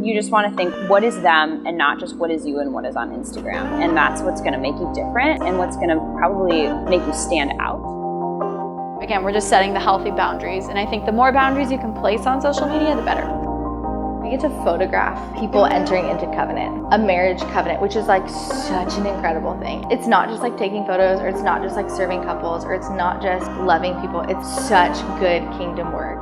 You just want to think, what is them and not just what is you and what is on Instagram. And that's what's going to make you different and what's going to probably make you stand out. Again, we're just setting the healthy boundaries. And I think the more boundaries you can place on social media, the better. We get to photograph people entering into covenant, a marriage covenant, which is like such an incredible thing. It's not just like taking photos, or it's not just like serving couples, or it's not just loving people. It's such good kingdom work.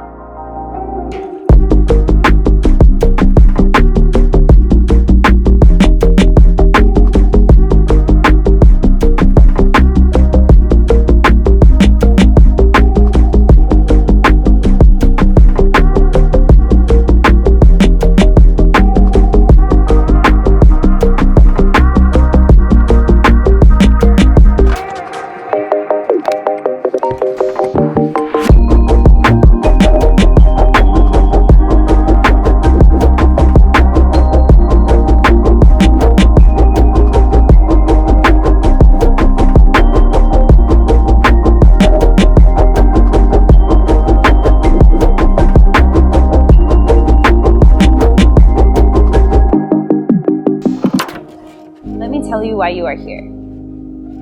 Let me tell you why you are here.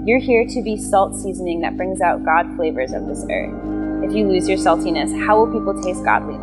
You're here to be salt seasoning that brings out God flavors of this earth. If you lose your saltiness, how will people taste godliness?